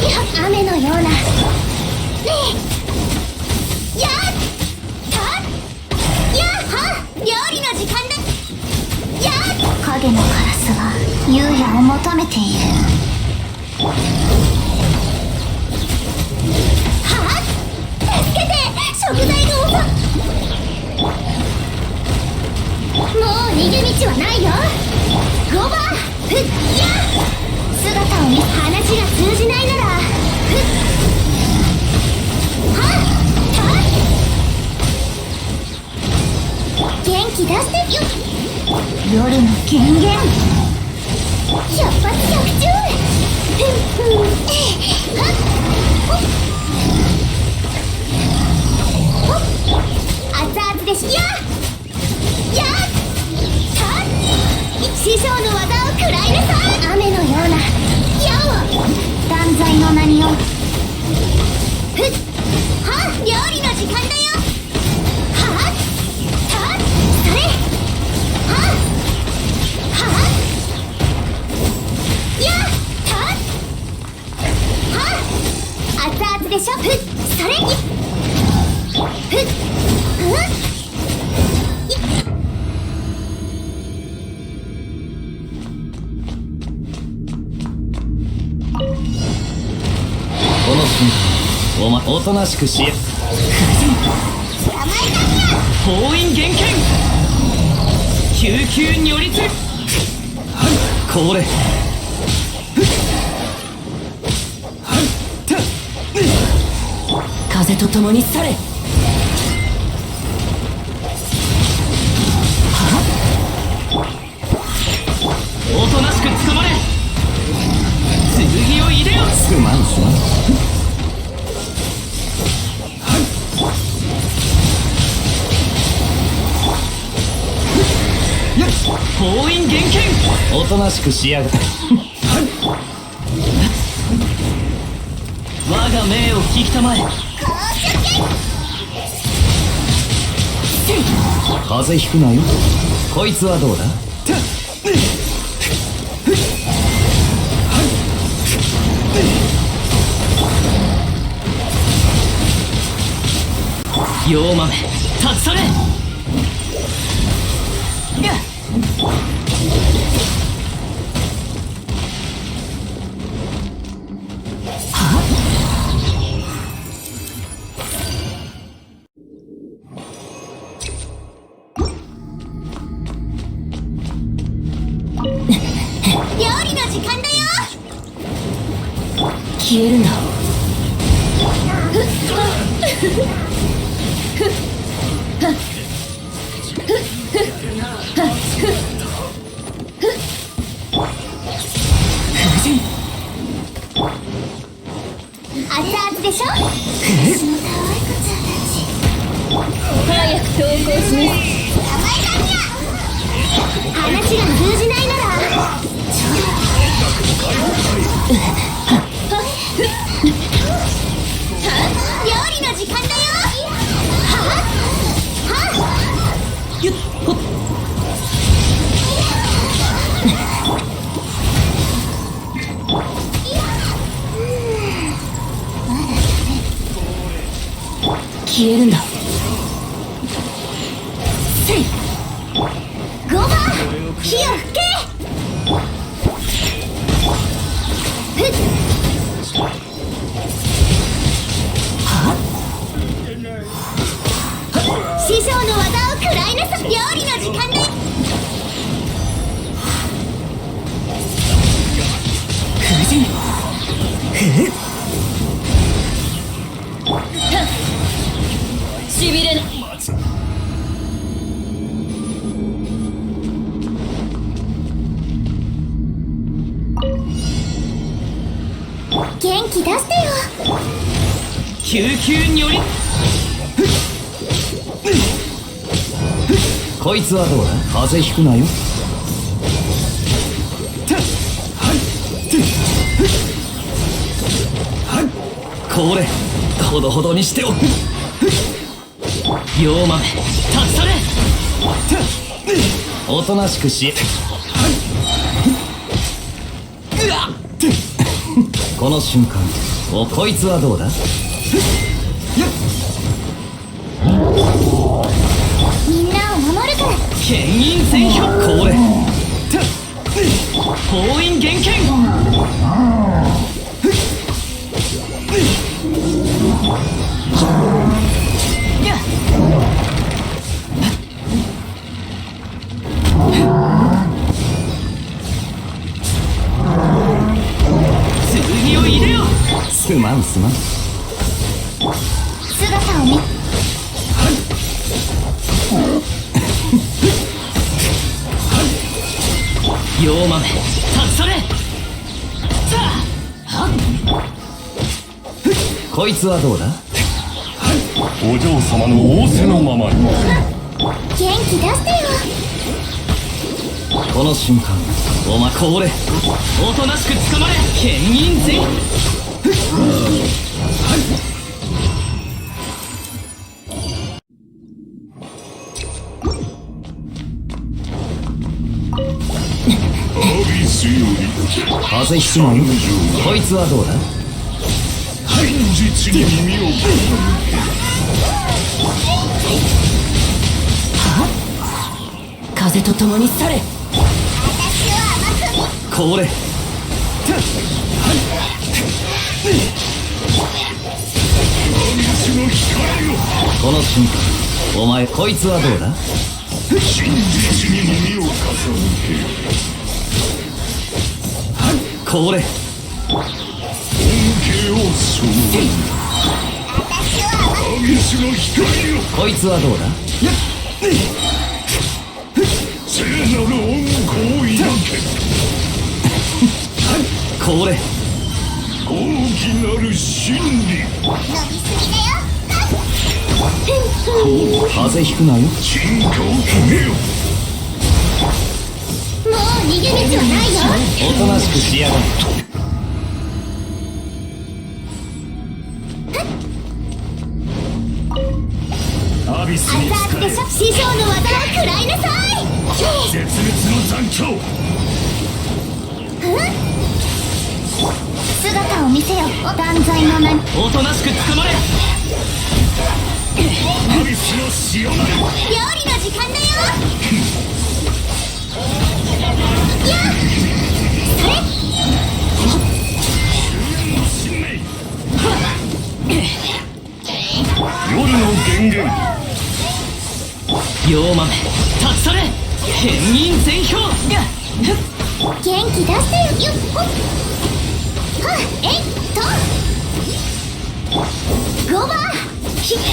雨のようなねえやっはやっは料理の時間だやっ影のカラスは優也を求めているはっ助けて食材がもう逃げ道はないよロバふっやっ姿を見話が通じないならふっはっはっ元気出してよ夜の権限百発百中はっほっほっ熱々でしややっ師匠の技を食らいなさい雨のような矢を断罪の名にをふっは料理の時間だよはっはっそれはっはっやっはっ熱々でしょふっそれふっこの瞬間おとなしくし封印厳剣救急如律これ風と共に去れおとなしく捕まれ剣を入れよすまんすまん封印厳剣おとなしくしやがれ我が命を引きたまえ風邪ひくなよこいつはどうだ妖豆立ち去れ料理の時間だよ消えるんだ熱々でしょ早く投稿します話が通じないなら料理の時間だよはっはっゆっほっ消えるんだせい5番火を吹けふっ師匠の技を食らいなさい料理の時間だよしびれな元気出してよ救急によりこいつはどうだ風邪ひくなよこれほどほどにしておく妖豆立ち去れおとなしくしこの瞬間、こいつはどうだ。みんなを守るから。牽引全票これ封印厳剣。剣を入れよ。すまんすまん。姿を見妖豆立ち去れ。さあこいつはどうだ。お嬢様の仰せのままに。元気出してよ。この瞬間お前これおとなしく捕まれ。牽引全アビスより風邪ひくなよ。こいつはどうだ。真実に耳を傾風と共に去れ。これけの光よ。この瞬間お前こいつはどうだ。真実に耳を傾けこれ恩恵をそのアビスの光よ。こいつはどうだ。聖なる恩光を抱け。これ大きなる真理。伸びすぎだよ。風邪ひくなよ。進化を決めよ。もう逃げ道はないよ。おとなしくしやがれ。アビスに熱々でしょ。師匠の技を食らいなさい。絶滅の残響。姿を見せよ。断罪の名に。おとなしく捕まれ。アビスの潮なり。料理の時間だよ。やっそれ新命。夜の源源。妖豆立ち去れ。牽引全票。元気出してよ。よっほっはっえいっと5番ひはっ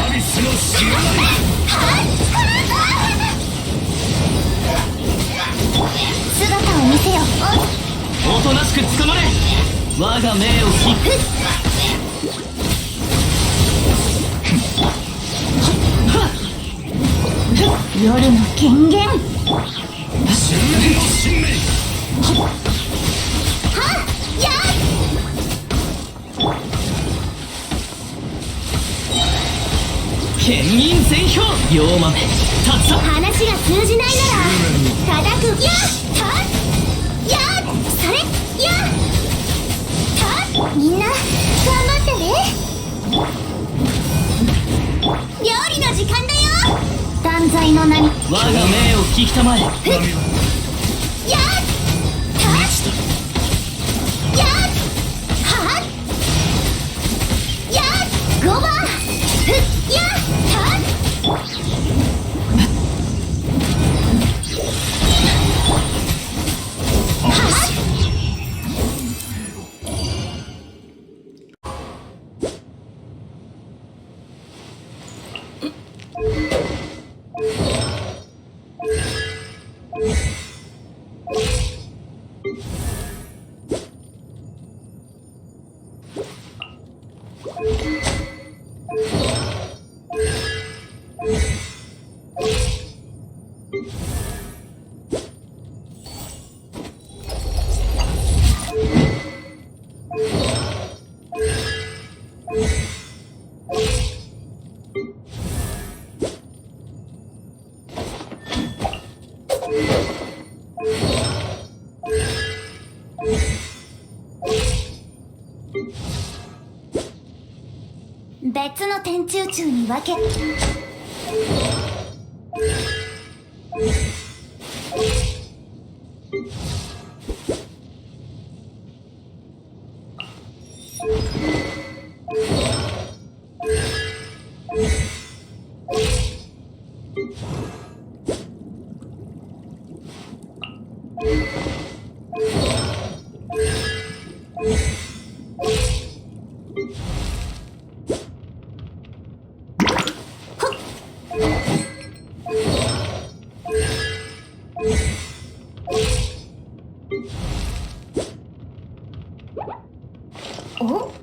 アビスの潮なり。姿を見せよ。おとなしく捕まれ。我が命を引く。夜の権限はっ終焉の新命。やっ牽引全票。妖豆立つ。話が通じないなら叩く。やったやそれやったみんな頑張ってね。料理の時間だよ。断罪の名に。我が命を聞きたまえ。やったやはっや5番や別の天地宇宙に分けお